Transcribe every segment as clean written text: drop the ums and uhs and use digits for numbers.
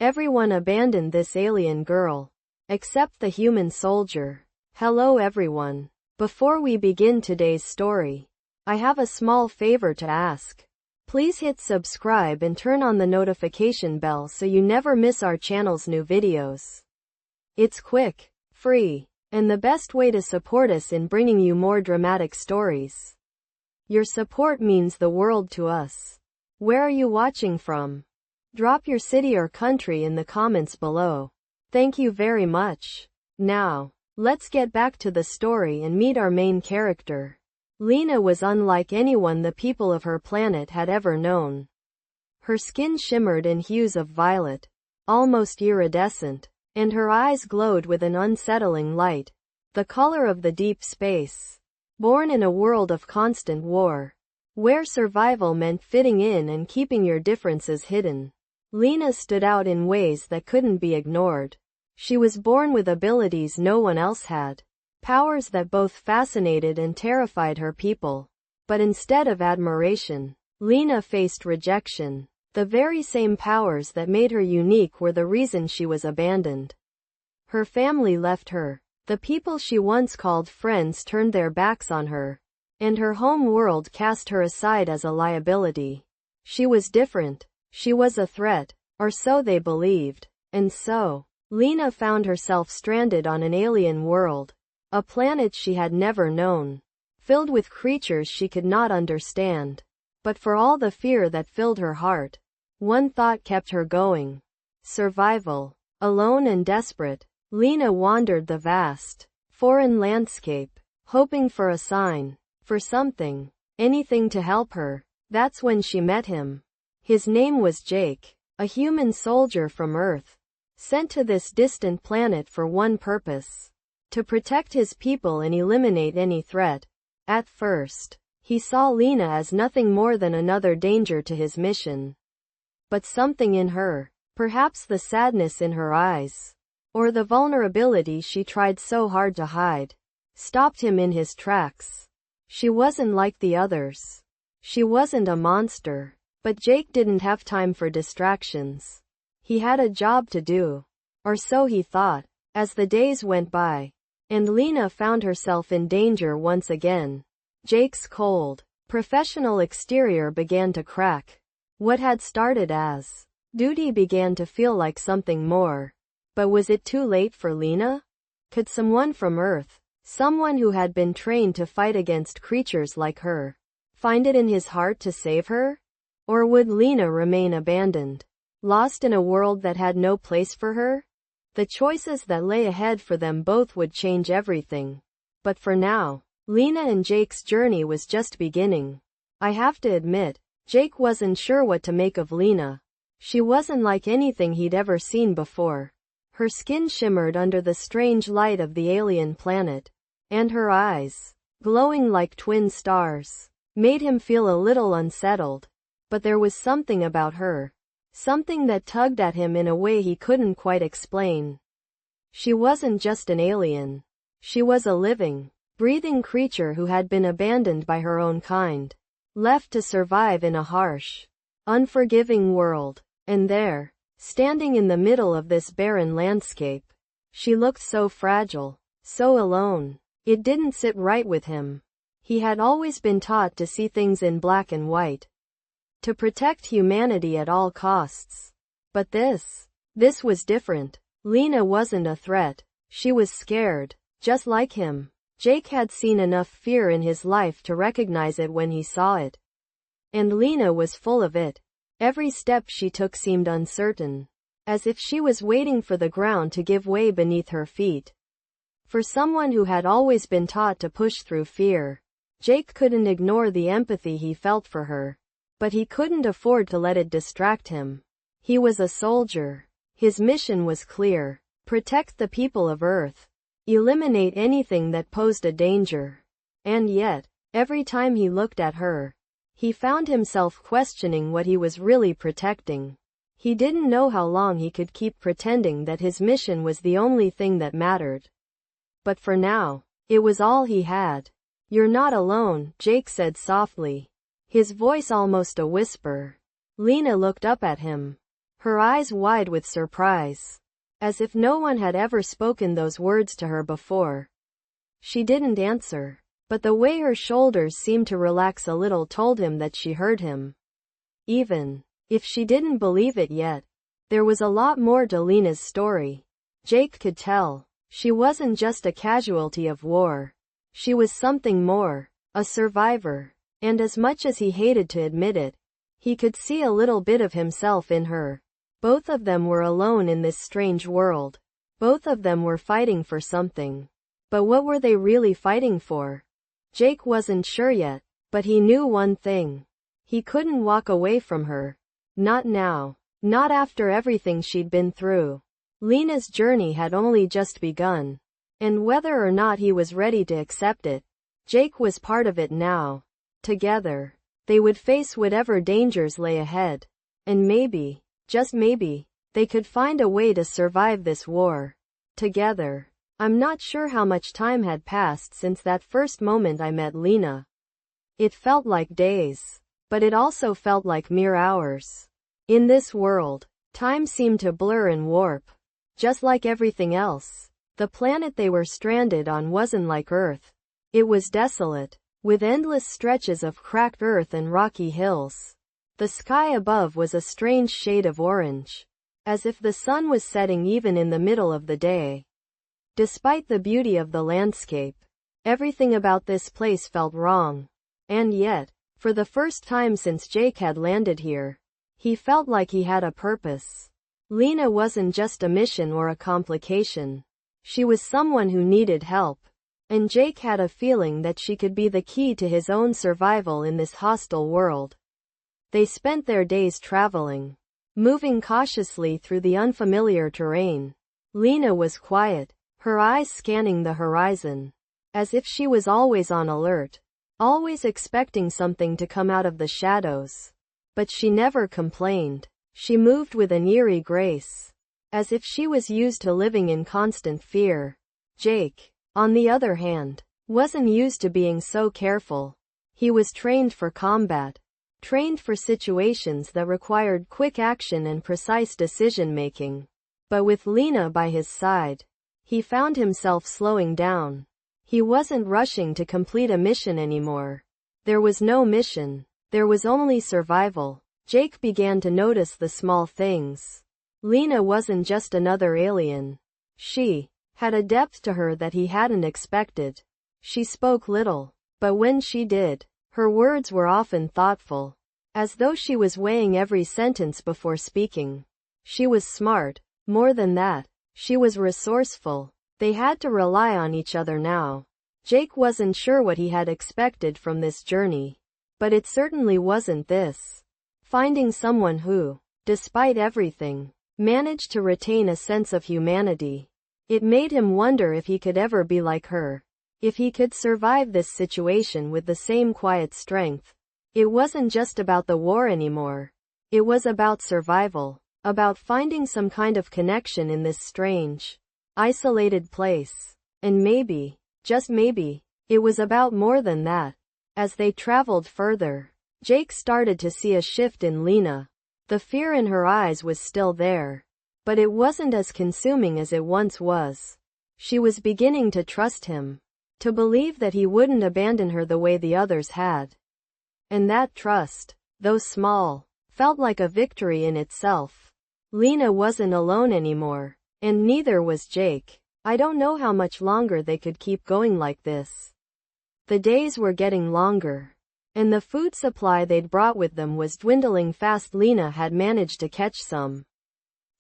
Everyone abandoned this alien girl. Except the human soldier. Hello everyone. Before we begin today's story, I have a small favor to ask. Please hit subscribe and turn on the notification bell so you never miss our channel's new videos. It's quick, free, and the best way to support us in bringing you more dramatic stories. Your support means the world to us. Where are you watching from? Drop your city or country in the comments below. Thank you very much. Now, let's get back to the story and meet our main character. Lena was unlike anyone the people of her planet had ever known. Her skin shimmered in hues of violet, almost iridescent, and her eyes glowed with an unsettling light, the color of the deep space. Born in a world of constant war, where survival meant fitting in and keeping your differences hidden, Lena stood out in ways that couldn't be ignored. She was born with abilities no one else had, powers that both fascinated and terrified her people. But instead of admiration, Lena faced rejection. The very same powers that made her unique were the reason she was abandoned. Her family left her. The people she once called friends turned their backs on her, and her home world cast her aside as a liability. She was different. She was a threat, or so they believed. And so, Lena found herself stranded on an alien world, a planet she had never known, filled with creatures she could not understand. But for all the fear that filled her heart, one thought kept her going: survival. Alone and desperate, Lena wandered the vast, foreign landscape, hoping for a sign, for something, anything to help her. That's when she met him. His name was Jake, a human soldier from Earth, sent to this distant planet for one purpose: to protect his people and eliminate any threat. At first, he saw Lena as nothing more than another danger to his mission. But something in her, perhaps the sadness in her eyes, or the vulnerability she tried so hard to hide, stopped him in his tracks. She wasn't like the others. She wasn't a monster. But Jake didn't have time for distractions. He had a job to do. Or so he thought. As the days went by, and Lena found herself in danger once again, Jake's cold, professional exterior began to crack. What had started as duty began to feel like something more. But was it too late for Lena? Could someone from Earth, someone who had been trained to fight against creatures like her, find it in his heart to save her? Or would Lena remain abandoned, lost in a world that had no place for her? The choices that lay ahead for them both would change everything. But for now, Lena and Jake's journey was just beginning. I have to admit, Jake wasn't sure what to make of Lena. She wasn't like anything he'd ever seen before. Her skin shimmered under the strange light of the alien planet, and her eyes, glowing like twin stars, made him feel a little unsettled. But there was something about her, something that tugged at him in a way he couldn't quite explain. She wasn't just an alien. She was a living, breathing creature who had been abandoned by her own kind, left to survive in a harsh, unforgiving world. And there, standing in the middle of this barren landscape, she looked so fragile, so alone. It didn't sit right with him. He had always been taught to see things in black and white, to protect humanity at all costs. But this was different. Lena wasn't a threat. She was scared, just like him. Jake had seen enough fear in his life to recognize it when he saw it. And Lena was full of it. Every step she took seemed uncertain, as if she was waiting for the ground to give way beneath her feet. For someone who had always been taught to push through fear, Jake couldn't ignore the empathy he felt for her. But he couldn't afford to let it distract him. He was a soldier. His mission was clear: protect the people of Earth, eliminate anything that posed a danger. And yet, every time he looked at her, he found himself questioning what he was really protecting. He didn't know how long he could keep pretending that his mission was the only thing that mattered. But for now, it was all he had. "You're not alone," Jake said softly, his voice almost a whisper. Lena looked up at him. her eyes wide with surprise, as if no one had ever spoken those words to her before. She didn't answer, but the way her shoulders seemed to relax a little told him that she heard him. Even if she didn't believe it yet, there was a lot more to Lena's story. Jake could tell. She wasn't just a casualty of war. She was something more, a survivor. And as much as he hated to admit it, he could see a little bit of himself in her. Both of them were alone in this strange world. Both of them were fighting for something. But what were they really fighting for? Jake wasn't sure yet, but he knew one thing. He couldn't walk away from her. Not now. Not after everything she'd been through. Lena's journey had only just begun. And whether or not he was ready to accept it, Jake was part of it now. Together, they would face whatever dangers lay ahead. And maybe, just maybe, they could find a way to survive this war. Together. I'm not sure how much time had passed since that first moment I met Lena. It felt like days. But it also felt like mere hours. In this world, time seemed to blur and warp. Just like everything else. The planet they were stranded on wasn't like Earth. It was desolate, with endless stretches of cracked earth and rocky hills. The sky above was a strange shade of orange, as if the sun was setting even in the middle of the day. Despite the beauty of the landscape, everything about this place felt wrong. And yet, for the first time since Jake had landed here, he felt like he had a purpose. Lena wasn't just a mission or a complication. She was someone who needed help. And Jake had a feeling that she could be the key to his own survival in this hostile world. They spent their days traveling, moving cautiously through the unfamiliar terrain. Lena was quiet, her eyes scanning the horizon, as if she was always on alert, always expecting something to come out of the shadows. But she never complained. She moved with an eerie grace, as if she was used to living in constant fear. Jake, on the other hand, wasn't used to being so careful. He was trained for combat, trained for situations that required quick action and precise decision-making. But with Lena by his side, he found himself slowing down. He wasn't rushing to complete a mission anymore. There was no mission. There was only survival. Jake began to notice the small things. Lena wasn't just another alien. She had a depth to her that he hadn't expected. She spoke little, but when she did, her words were often thoughtful, as though she was weighing every sentence before speaking. She was smart. More than that, she was resourceful. They had to rely on each other now. Jake wasn't sure what he had expected from this journey, but it certainly wasn't this. Finding someone who, despite everything, managed to retain a sense of humanity. It made him wonder if he could ever be like her. If he could survive this situation with the same quiet strength. It wasn't just about the war anymore. It was about survival. About finding some kind of connection in this strange, isolated place. And maybe, just maybe, it was about more than that. As they traveled further, Jake started to see a shift in Lena. The fear in her eyes was still there, but it wasn't as consuming as it once was. She was beginning to trust him, to believe that he wouldn't abandon her the way the others had. And that trust, though small, felt like a victory in itself. Lena wasn't alone anymore, and neither was Jake. I don't know how much longer they could keep going like this. The days were getting longer, and the food supply they'd brought with them was dwindling fast. Lena had managed to catch some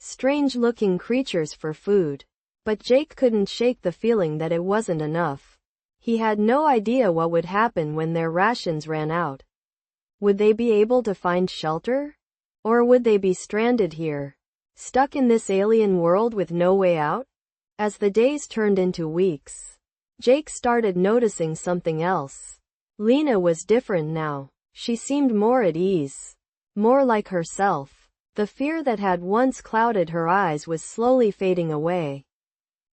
strange-looking creatures for food, but Jake couldn't shake the feeling that it wasn't enough. He had no idea what would happen when their rations ran out. Would they be able to find shelter? Or would they be stranded here, stuck in this alien world with no way out? As the days turned into weeks, Jake started noticing something else. Lena was different now. She seemed more at ease, more like herself. The fear that had once clouded her eyes was slowly fading away,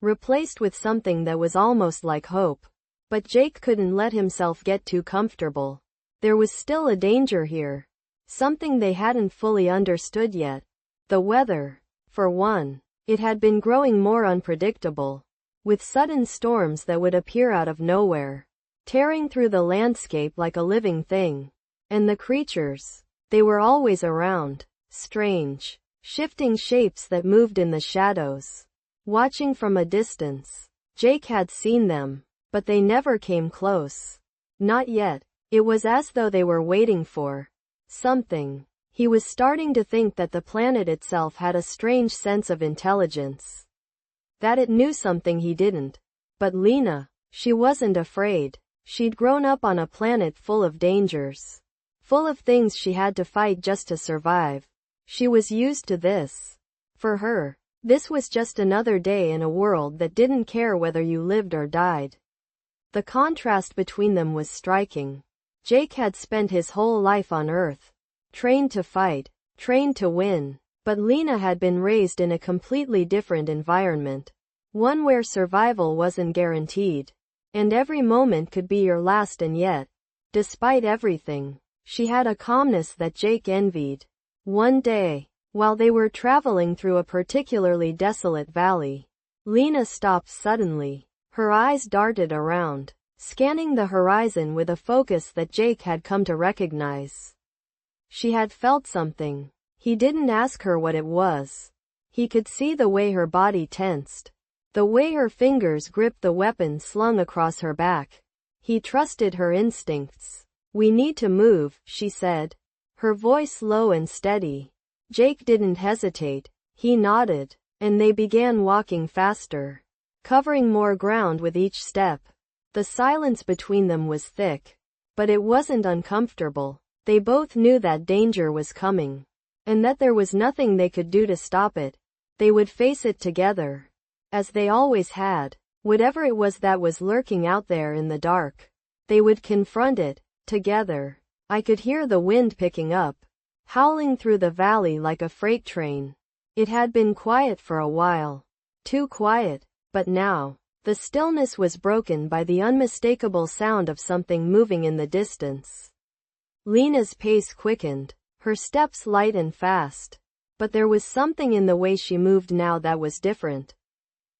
replaced with something that was almost like hope. But Jake couldn't let himself get too comfortable. There was still a danger here, something they hadn't fully understood yet. The weather. For one, it had been growing more unpredictable, with sudden storms that would appear out of nowhere, tearing through the landscape like a living thing. And the creatures. They were always around, strange, shifting shapes that moved in the shadows. Watching from a distance, Jake had seen them, but they never came close. Not yet. It was as though they were waiting for something. He was starting to think that the planet itself had a strange sense of intelligence. That it knew something he didn't. But Lena, she wasn't afraid. She'd grown up on a planet full of dangers. Full of things she had to fight just to survive. She was used to this. For her, this was just another day in a world that didn't care whether you lived or died. The contrast between them was striking. Jake had spent his whole life on Earth, trained to fight, trained to win, but Lena had been raised in a completely different environment. One where survival wasn't guaranteed, and every moment could be your last, and yet, despite everything, she had a calmness that Jake envied. One day, while they were traveling through a particularly desolate valley, Lena stopped suddenly. Her eyes darted around, scanning the horizon with a focus that Jake had come to recognize. She had felt something. He didn't ask her what it was. He could see the way her body tensed, the way her fingers gripped the weapon slung across her back. He trusted her instincts. "We need to move," she said, her voice low and steady. Jake didn't hesitate. He nodded, and they began walking faster, covering more ground with each step. The silence between them was thick, but it wasn't uncomfortable. They both knew that danger was coming, and that there was nothing they could do to stop it. They would face it together, as they always had. Whatever it was that was lurking out there in the dark, they would confront it, together. I could hear the wind picking up, howling through the valley like a freight train. It had been quiet for a while. Too quiet. But now, the stillness was broken by the unmistakable sound of something moving in the distance. Lena's pace quickened, her steps light and fast. But there was something in the way she moved now that was different.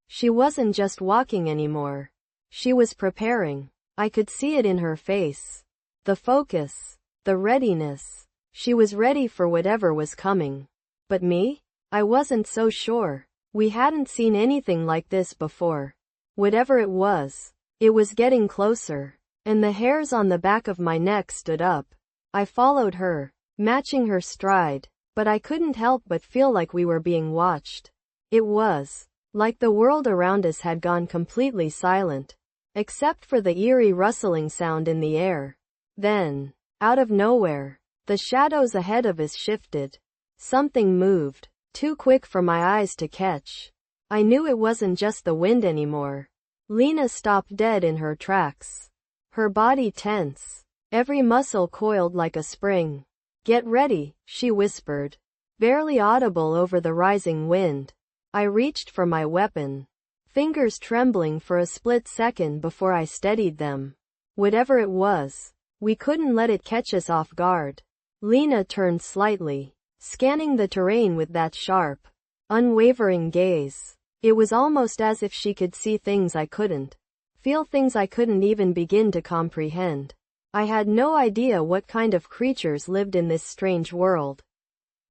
She wasn't just walking anymore. She was preparing. I could see it in her face. The focus, the readiness. She was ready for whatever was coming. But me? I wasn't so sure. We hadn't seen anything like this before. Whatever it was getting closer, and the hairs on the back of my neck stood up. I followed her, matching her stride, but I couldn't help but feel like we were being watched. It was like the world around us had gone completely silent, except for the eerie rustling sound in the air. Then, out of nowhere, the shadows ahead of us shifted. Something moved. Too quick for my eyes to catch. I knew it wasn't just the wind anymore. Lena stopped dead in her tracks. Her body tense. Every muscle coiled like a spring. "Get ready," she whispered, barely audible over the rising wind. I reached for my weapon, fingers trembling for a split second before I steadied them. Whatever it was, we couldn't let it catch us off guard. Lena turned slightly, scanning the terrain with that sharp, unwavering gaze. It was almost as if she could see things I couldn't, feel things I couldn't even begin to comprehend. I had no idea what kind of creatures lived in this strange world.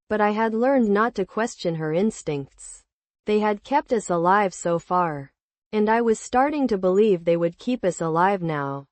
But I had learned not to question her instincts. They had kept us alive so far, and I was starting to believe they would keep us alive now.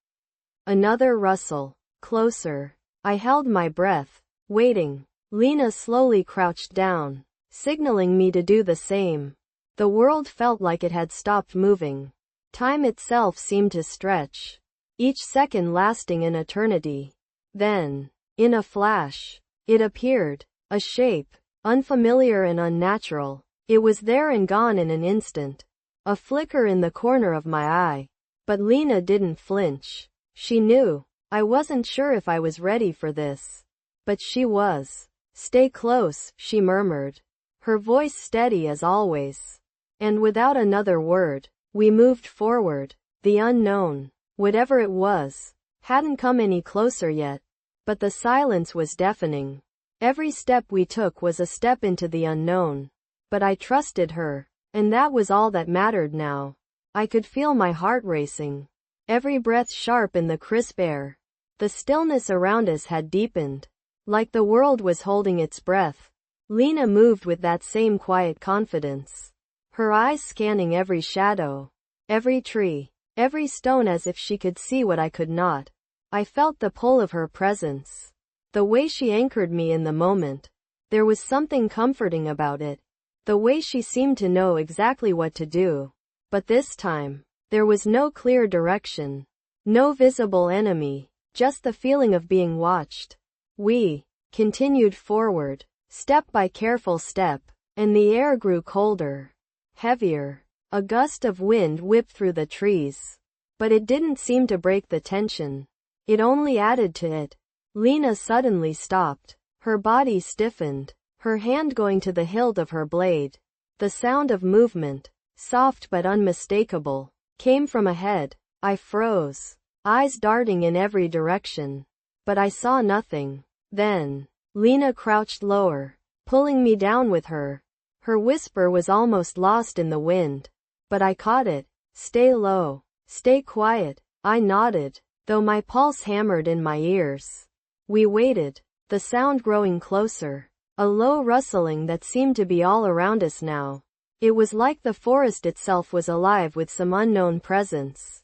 Another rustle. Closer. I held my breath, waiting. Lena slowly crouched down, signaling me to do the same. The world felt like it had stopped moving. Time itself seemed to stretch, each second lasting an eternity. Then, in a flash, it appeared, a shape, unfamiliar and unnatural. It was there and gone in an instant. A flicker in the corner of my eye. But Lena didn't flinch. She knew. I wasn't sure if I was ready for this. But she was. "Stay close," she murmured, her voice steady as always. And without another word, we moved forward. The unknown, whatever it was, hadn't come any closer yet. But the silence was deafening. Every step we took was a step into the unknown. But I trusted her. And that was all that mattered now. I could feel my heart racing. Every breath sharp in the crisp air. The stillness around us had deepened. Like the world was holding its breath. Lena moved with that same quiet confidence. Her eyes scanning every shadow, every tree, every stone as if she could see what I could not. I felt the pull of her presence. The way she anchored me in the moment. There was something comforting about it. The way she seemed to know exactly what to do. But this time, there was no clear direction. No visible enemy. Just the feeling of being watched. We continued forward, step by careful step, and the air grew colder. Heavier. A gust of wind whipped through the trees. But it didn't seem to break the tension. It only added to it. Lena suddenly stopped. Her body stiffened. Her hand going to the hilt of her blade. The sound of movement, soft but unmistakable, came from ahead. I froze. Eyes darting in every direction. But I saw nothing. Then, Lena crouched lower, pulling me down with her. Her whisper was almost lost in the wind. But I caught it. Stay low. Stay quiet. I nodded, though my pulse hammered in my ears. We waited, the sound growing closer. A low rustling that seemed to be all around us now. It was like the forest itself was alive with some unknown presence.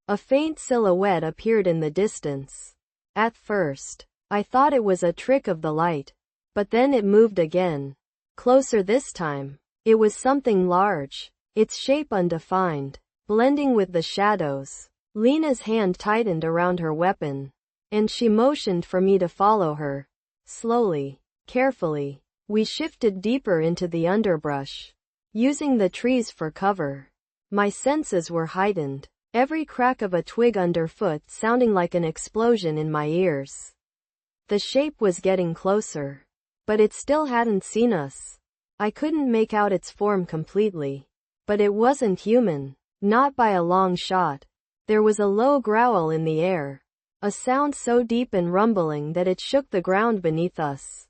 A faint silhouette appeared in the distance. At first, I thought it was a trick of the light. But then it moved again. Closer this time. It was something large, its shape undefined, blending with the shadows. Lena's hand tightened around her weapon, and she motioned for me to follow her. Slowly, carefully, we shifted deeper into the underbrush, using the trees for cover. My senses were heightened, every crack of a twig underfoot sounding like an explosion in my ears. The shape was getting closer. But it still hadn't seen us. I couldn't make out its form completely. But it wasn't human. Not by a long shot. There was a low growl in the air. A sound so deep and rumbling that it shook the ground beneath us.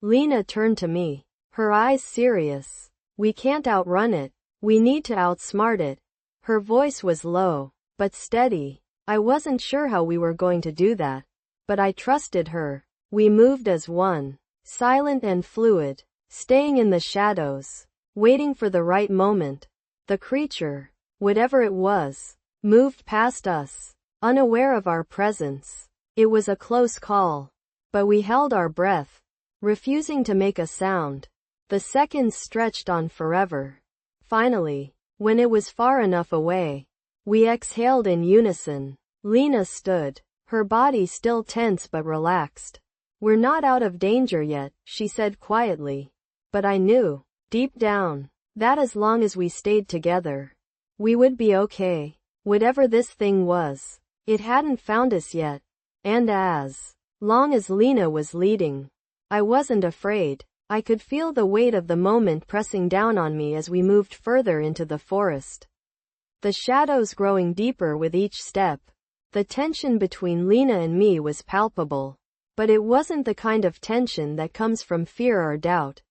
Lena turned to me. Her eyes serious. We can't outrun it. We need to outsmart it. Her voice was low, but steady. I wasn't sure how we were going to do that. But I trusted her. We moved as one. Silent and fluid, staying in the shadows, waiting for the right moment. The creature, whatever it was, moved past us, unaware of our presence. It was a close call, but we held our breath, refusing to make a sound. The seconds stretched on forever. Finally, when it was far enough away, we exhaled in unison. Lena stood, her body still tense but relaxed. "We're not out of danger yet," she said quietly. But I knew, deep down, that as long as we stayed together, we would be okay. Whatever this thing was, it hadn't found us yet. And as long as Lena was leading, I wasn't afraid. I could feel the weight of the moment pressing down on me as we moved further into the forest. The shadows growing deeper with each step. The tension between Lena and me was palpable. But it wasn't the kind of tension that comes from fear or doubt.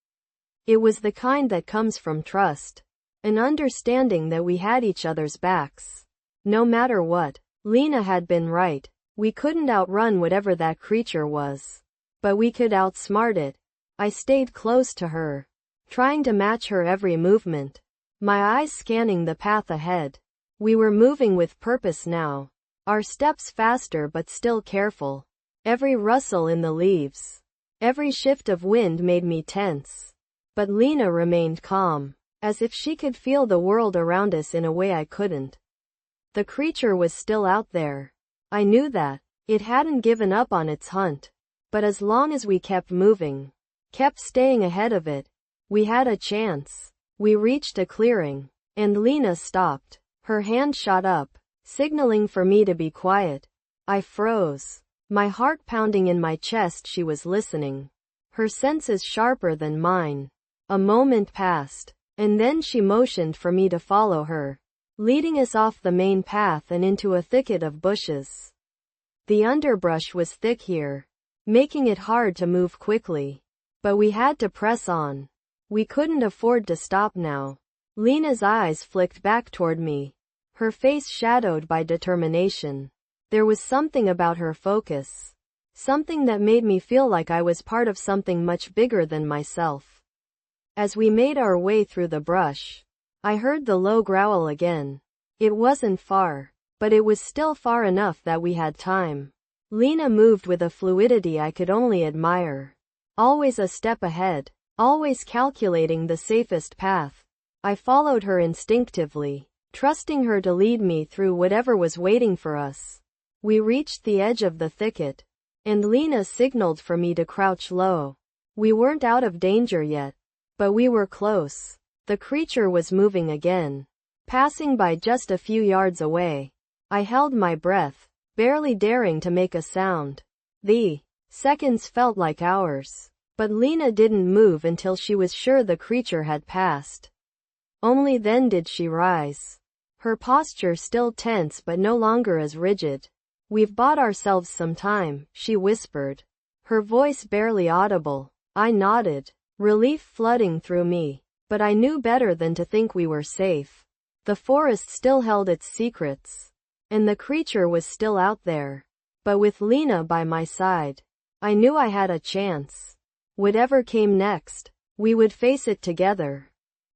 It was the kind that comes from trust. An understanding that we had each other's backs. No matter what, Lena had been right. We couldn't outrun whatever that creature was. But we could outsmart it. I stayed close to her, trying to match her every movement. My eyes scanning the path ahead. We were moving with purpose now. Our steps faster but still careful. Every rustle in the leaves, every shift of wind made me tense. But Lena remained calm, as if she could feel the world around us in a way I couldn't. The creature was still out there. I knew that. It hadn't given up on its hunt. But as long as we kept moving, kept staying ahead of it, we had a chance. We reached a clearing, and Lena stopped. Her hand shot up, signaling for me to be quiet. I froze. My heart pounding in my chest. She was listening. Her senses sharper than mine. A moment passed, and then she motioned for me to follow her, leading us off the main path and into a thicket of bushes. The underbrush was thick here, making it hard to move quickly. But we had to press on. We couldn't afford to stop now. Lena's eyes flicked back toward me, her face shadowed by determination. There was something about her focus, something that made me feel like I was part of something much bigger than myself. As we made our way through the brush, I heard the low growl again. It wasn't far, but it was still far enough that we had time. Lena moved with a fluidity I could only admire. Always a step ahead, always calculating the safest path. I followed her instinctively, trusting her to lead me through whatever was waiting for us. We reached the edge of the thicket, and Lena signaled for me to crouch low. We weren't out of danger yet, but we were close. The creature was moving again, passing by just a few yards away. I held my breath, barely daring to make a sound. The seconds felt like hours, but Lena didn't move until she was sure the creature had passed. Only then did she rise, her posture still tense but no longer as rigid. "We've bought ourselves some time," she whispered, her voice barely audible. I nodded, relief flooding through me, but I knew better than to think we were safe. The forest still held its secrets, and the creature was still out there. But with Lena by my side, I knew I had a chance. Whatever came next, we would face it together.